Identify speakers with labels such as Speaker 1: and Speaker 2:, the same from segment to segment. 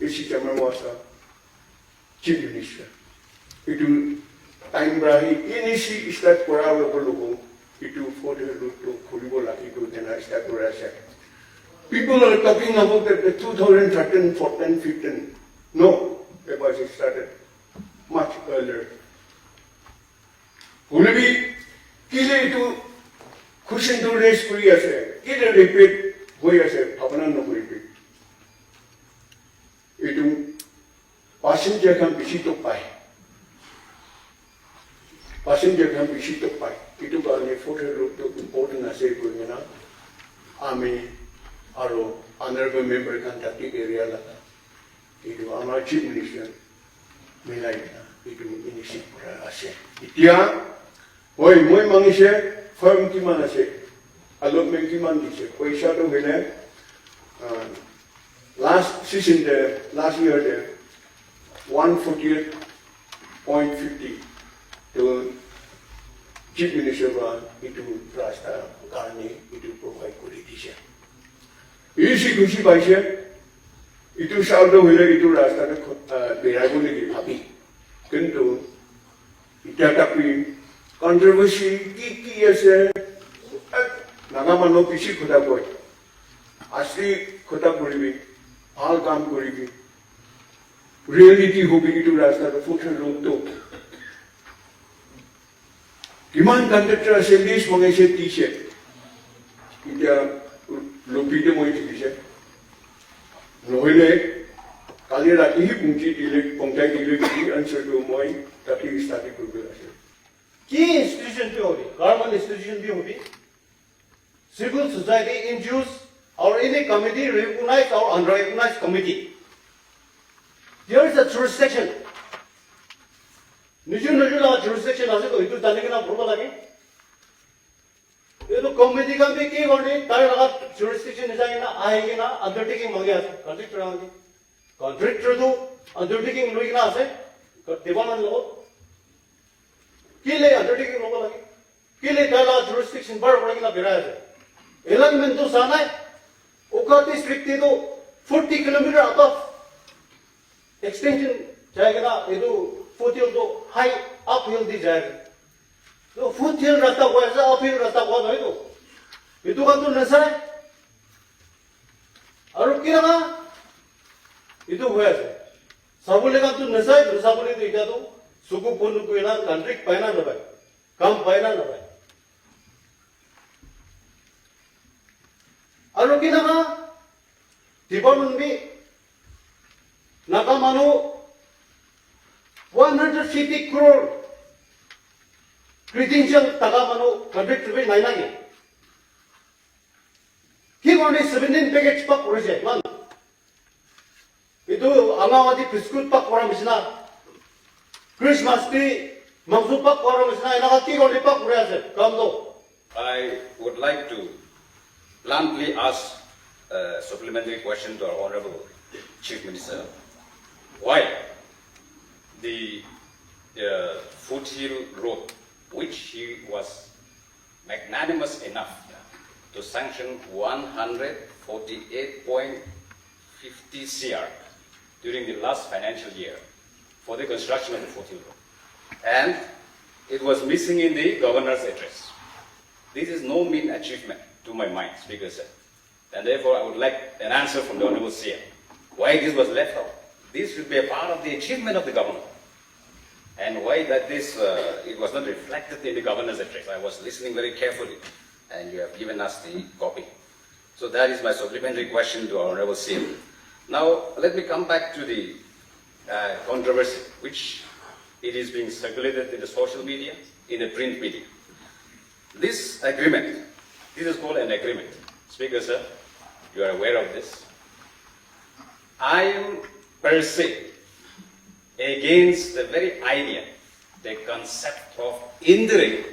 Speaker 1: AC chairman was chief minister. Itu time brahi inisi start kora logo itu Foothill road to Kulibo laki to then start kora siya. People are talking about the 2013, 14, 15. No, it was started much earlier. Only kile itu question to raise kuri ase, kile repeat hoy ase, apna no repeat. Itu passenger kan bisi to pai. Passenger kan bisi to pai. Itu kalau Foothill road to important ase kuri na, ami aro honorable member kan tadi area lah. Itu amar chief minister milai na itu inisi pura ase. Itia, oi moi mangise firm ki mana se, allotment ki man dise. Paisa to bine last season the last year the 148.50 to chief minister ba itu rasta kani itu provide kuri dise. Isi kusi baise itu saldo hile itu rasta na berai boleh happy. কিন্তু এটা tapi controversy ki ase naga mano bisi khota koi asli khota koribi ভাল কাম koribi reality hobi itu rasta to Foothill road to kiman conductor ase list mangaise tise ita lobby de moi tise nohile kali rati hi pungki dile pongtai dile ki answer to moi tapi start korbe ase
Speaker 2: Key institution भी होगी, government institution भी होगी, civil society NGOs or any committee, recognized or unrecognized committee. There is a jurisdiction. Niju La jurisdiction आसे तो इतु जाने के ना प्रोग्राम लगे. ये तो committee का भी क्या करने, तारे लगा jurisdiction निजाए ना आएगे ना undertaking मांगे आसे, contractor आएंगे, contractor तो undertaking लोग ना आसे, देवानंद लोग Kile undertaking logo lagi. Kile dala jurisdiction bar pura kina bira hai. Alignment to sana hai. Oka district to 40 kilometer out of extension jayega na. Idu Foothill to high uphill di jayega. So Foothill rasta ko aisa uphill rasta ko nahi to. Idu kan to nasa hai. Aru kina na. Idu huwa aisa. Sabule kan to nasa hai. Sabule to ita to. Suku pun ko ina country paina na ba kam paina na ba aro kina ka department bi nakamano 150 crore credential takamano contract bi naina ki he only 17 package pak project man itu amawati biscuit pak orang misna Christmas tree, Mamsupak or Nakati or Lipak Razor, come though.
Speaker 3: I would like to bluntly ask a supplementary question to our Honorable Chief Minister. Why the Foothill Road, which he was magnanimous enough to sanction 148.50 CR during the last financial year, for the construction of the Foothill Road. And it was missing in the governor's address. This is no mean achievement to my mind, Speaker sir. And therefore I would like an answer from the Honorable CM. Why this was left out? This should be a part of the achievement of the governor. And why that this, it was not reflected in the governor's address. I was listening very carefully and you have given us the copy. So that is my supplementary question to our Honorable CM. Now let me come back to the controversy, which it is being circulated in the social media, in the print media. This agreement, this is called an agreement. Speaker sir, you are aware of this. I am per se against the very idea, the concept of entering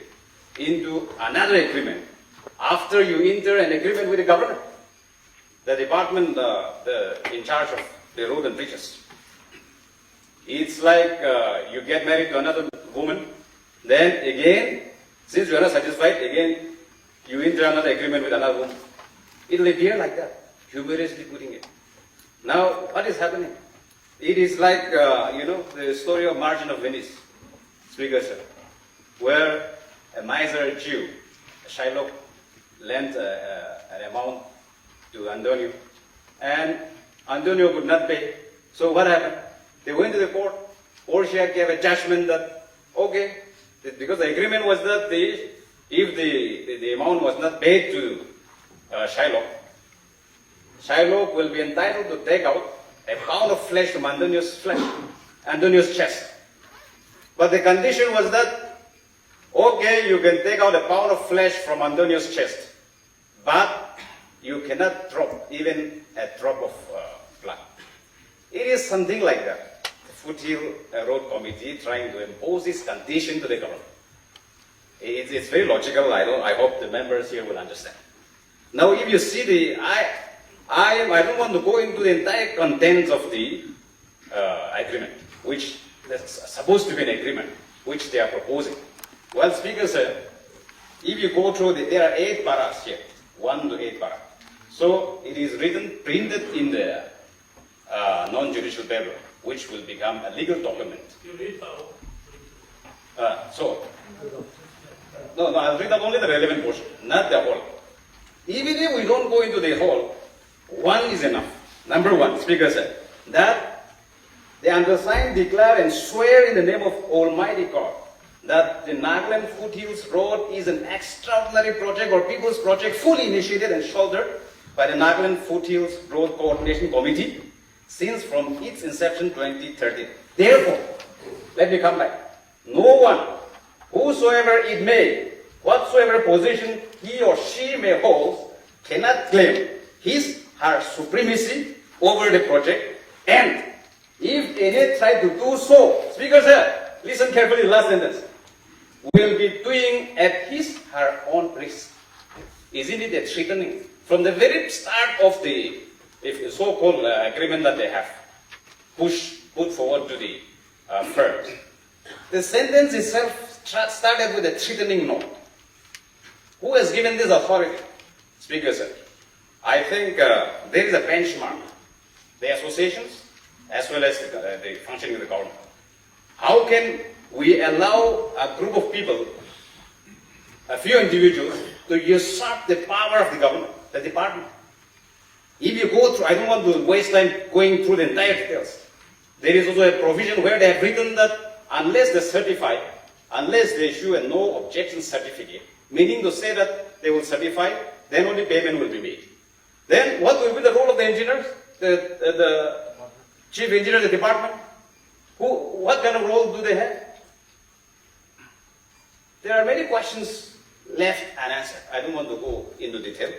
Speaker 3: into another agreement after you enter an agreement with the government, the department in charge of the road and bridges. It's like you get married to another woman, then again, since you are not satisfied, again you enter another agreement with another woman. It will appear like that, humorously putting it. Now, what is happening? It is like, the story of Margin of Venice, Speaker sir, where a miser Jew, Shylock, lent an amount to Antonio, and Antonio could not pay. So what happened? They went to the court. Portia gave a judgment that, okay, because the agreement was that if the amount was not paid to Shylock, Shylock will be entitled to take out a pound of flesh from Antonio's chest. But the condition was that, okay, you can take out a pound of flesh from Antonio's chest, but you cannot drop even a drop of blood. It is something like that. The Foothill Road Committee trying to impose this condition to the government. It's very logical. I hope the members here will understand. Now, if you see I don't want to go into the entire contents of the agreement, which is supposed to be an agreement, which they are proposing. Well, Speaker said, if you go through, there are 8 paras here, 1 to 8 paras. So it is printed in the non-judicial paper, which will become a legal document.
Speaker 4: You read
Speaker 3: No, I'll read out only the relevant portion, not the whole. Even if we don't go into the whole, one is enough. Number 1, Speaker said, that the undersigned declare and swear in the name of Almighty God that the Nagaland Foothills Road is an extraordinary project or people's project fully initiated and shouldered by the Nagaland Foothills Road Coordination Committee since from its inception 2013. Therefore, let me come back. No one, whosoever it may, whatsoever position he or she may hold, cannot claim her supremacy over the project, and if any try to do so, Speaker sir, listen carefully, last sentence, will be doing at her own risk. Isn't it a threatening? From the very start of the so-called agreement that they have put forward to the firm, the sentence itself started with a threatening note. Who has given this authority? Speaker sir, I think there is a benchmark. The associations as well as the functioning of the government. How can we allow a group of people, a few individuals, to usurp the power of the government, the department? If you go through, I don't want to waste time going through the entire details. There is also a provision where they have written that unless they certify, unless they issue a no objection certificate, meaning to say that they will certify, then only payment will be made. Then what will be the role of the engineers, the chief engineer of the department? What kind of role do they have? There are many questions left unanswered. I don't want to go into detail,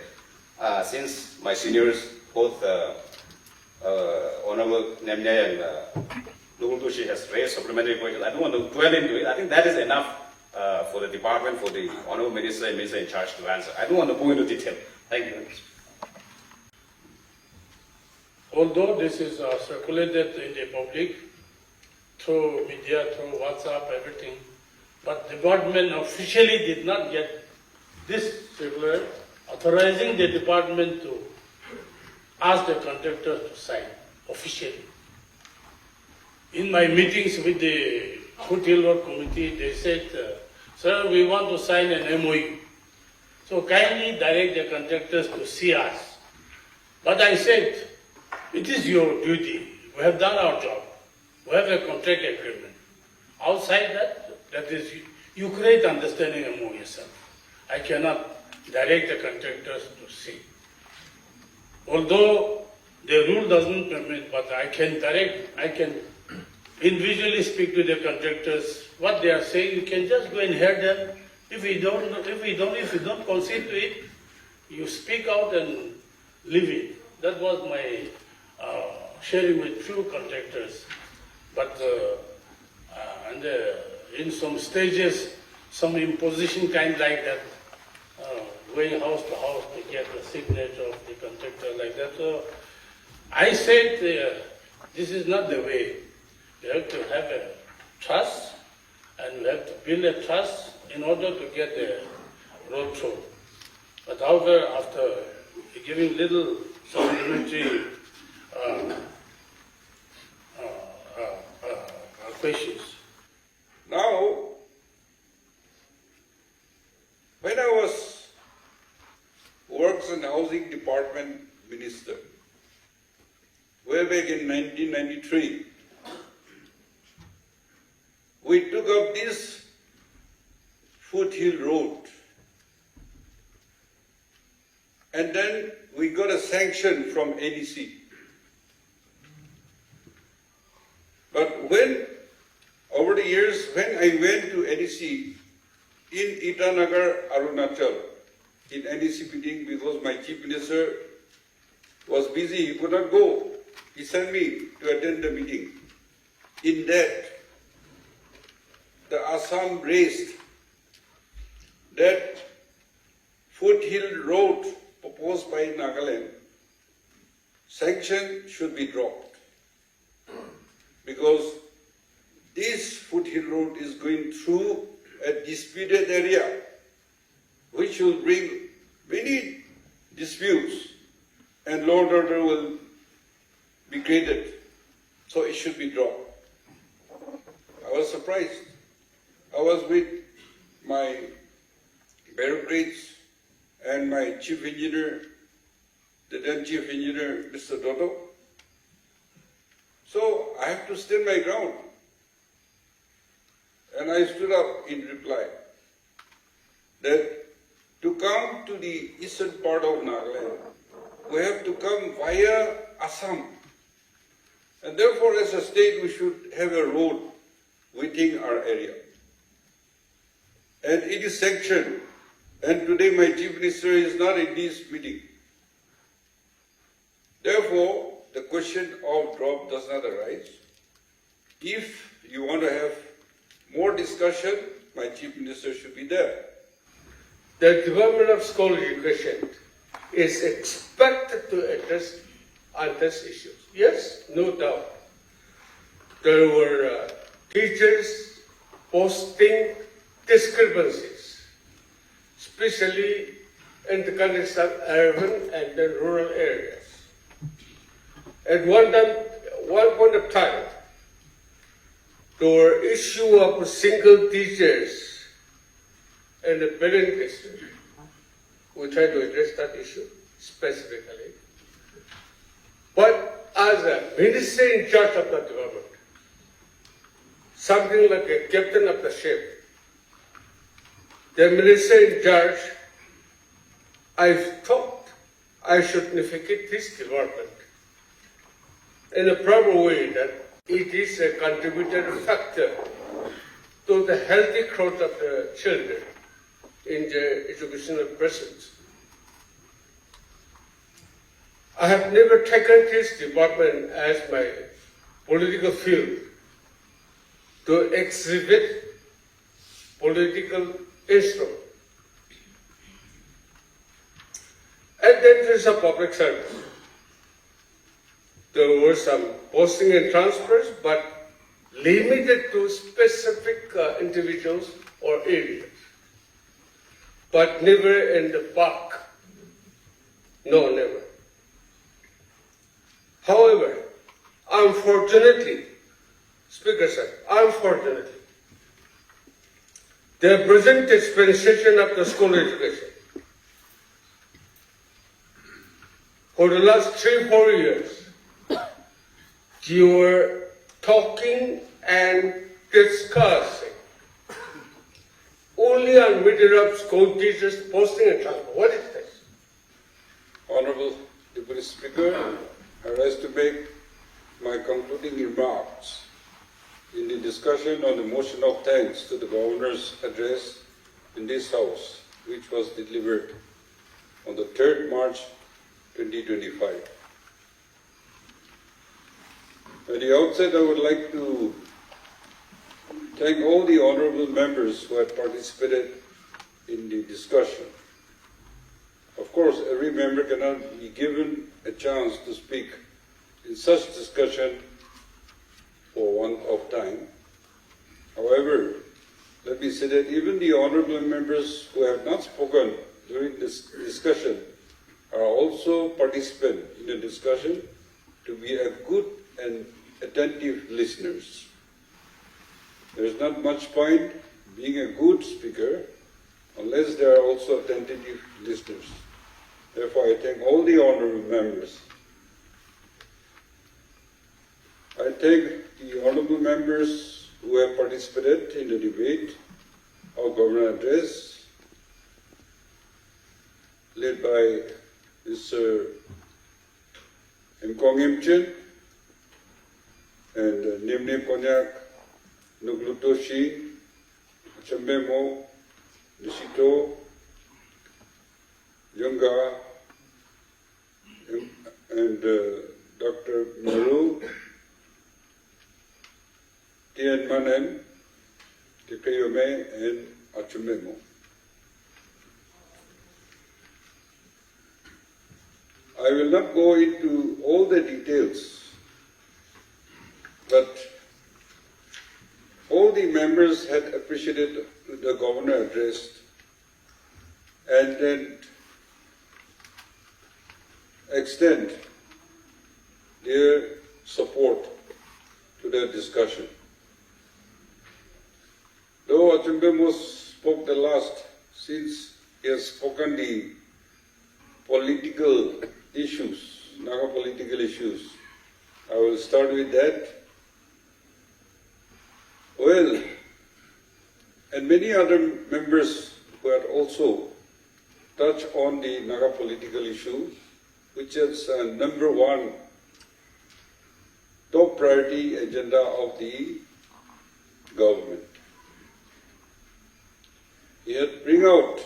Speaker 3: since my seniors, both Honorable Nemnya and Nugutushi has raised supplementary questions. I don't want to dwell into it. I think that is enough for the department, for the Honorable Minister and Minister in charge to answer. I don't want to go into detail. Thank you very much.
Speaker 4: Although this is circulated in the public, through media, through WhatsApp, everything, but the department officially did not get this circular authorizing the department to ask the contractor to sign officially. In my meetings with the Foothill Road Committee, they said, sir, we want to sign an MOU. So kindly direct the contractors to see us. But I said, it is your duty. We have done our job. We have a contract agreement. Outside that is, you create understanding among yourself. I cannot direct the contractors to see. Although the rule doesn't permit, but I can individually speak to the contractors. What they are saying, you can just go and hear them. If you don't concede to it, you speak out and leave it. That was my sharing with few contractors. But in some stages, some imposition kind like that, going house to house to get the signature of the contractor like that. So I said, this is not the way. You have to have a trust, and we have to build a trust in order to get the road through. But however, after giving little supplementary spacious.
Speaker 5: Now, when I was Works and Housing Department Minister, way back in 1993, we took up this Foothill Road, and then we got a sanction from ADC. But when, over the years, when I went to ADC in Itanagar, Arunachal, in NEC meeting, because my chief minister was busy, he could not go. He sent me to attend the meeting. In that, the Assam raised that Foothill Road proposed by Nagaland, sanction should be dropped. Because this Foothill Road is going through a disputed area, which will bring many disputes, and law and order will be created. So it should be dropped. I was surprised. I was with my bureaucrats and my chief engineer, the then chief engineer, Mr. Dodo. So I have to stand my ground. And I stood up in reply that to come to the eastern part of Nagaland, we have to come via Assam. And therefore, as a state, we should have a road within our area. And it is sanctioned. And today my chief minister is not in this meeting. Therefore, the question of drop does not arise. If you want to have more discussion, my chief minister should be there.
Speaker 4: The Department of School Education is expected to address these issues. Yes, no doubt. There were teachers posting discrepancies, especially in the context of urban and the rural areas. At one point of time, there were issue of single teachers in the parent district. We try to address that issue specifically. But as a minister in charge of the department, something like a captain of the ship, the minister in charge, I thought I should navigate this department in a proper way, that it is a contributory factor to the healthy growth of the children in their educational presence. I have never taken this department as my political field to exhibit political instrument. And then there is a public service. There were some posting and transfers, but limited to specific individuals or areas, but never in the park. No, never. However, unfortunately, Speaker sir, unfortunately, the present dispensation of the school education for the last 3-4 years, you were talking and discussing only on matter of school teachers posting and transfer. What is this?
Speaker 5: Honorable Deputy Speaker, I rise to make my concluding remarks in the discussion on the motion of thanks to the Governor's address in this House, which was delivered on the 3rd March 2025. At the outset, I would like to thank all the honorable members who have participated in the discussion. Of course, every member cannot be given a chance to speak in such discussion for want of time. However, let me say that even the honorable members who have not spoken during this discussion are also participants in the discussion to be a good and attentive listeners. there is not much point being a good speaker unless there are also attentive listeners. Therefore, I thank all the honorable members. I thank the honorable members who have participated in the debate of Governor Address, led by Mr. Mkong Imchen and Nimni Konyak, Nuglutoshi, Chambemo, Nishito, Yunga, and Dr. Maru, Tian Manen, Tikayome, and Achumemo. I will not go into all the details, but all the members had appreciated the governor address and then extend their support to the discussion. Though Achumbemo spoke the last, since he has spoken the political issues, Naga political issues, I will start with that. Well, and many other members who had also touched on the Naga political issue, which is number one top priority agenda of the government. He had bring out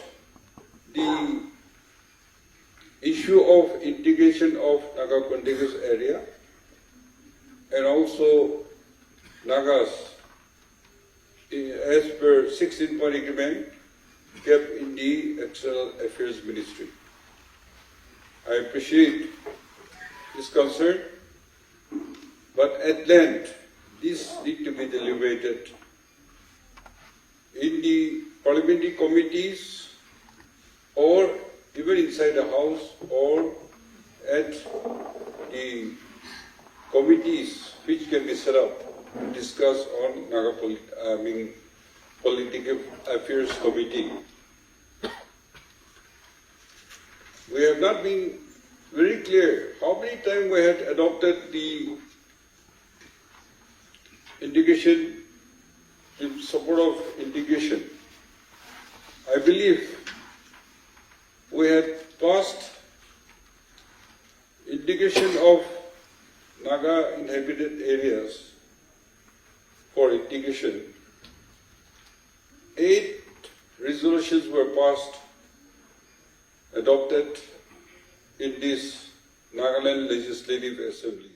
Speaker 5: the issue of integration of Naga contiguous area and also Nagas as per 16-point agreement kept in the External Affairs Ministry. I appreciate his concern, but at length, this needs to be deliberated in the parliamentary committees or even inside the house or at the committees which can be set up to discuss on Political Affairs Committee. We have not been very clear how many times we had adopted the integration, in support of integration. I believe we had passed integration of Naga inhabited areas for integration. 8 resolutions were passed, adopted in this Nagaland Legislative Assembly.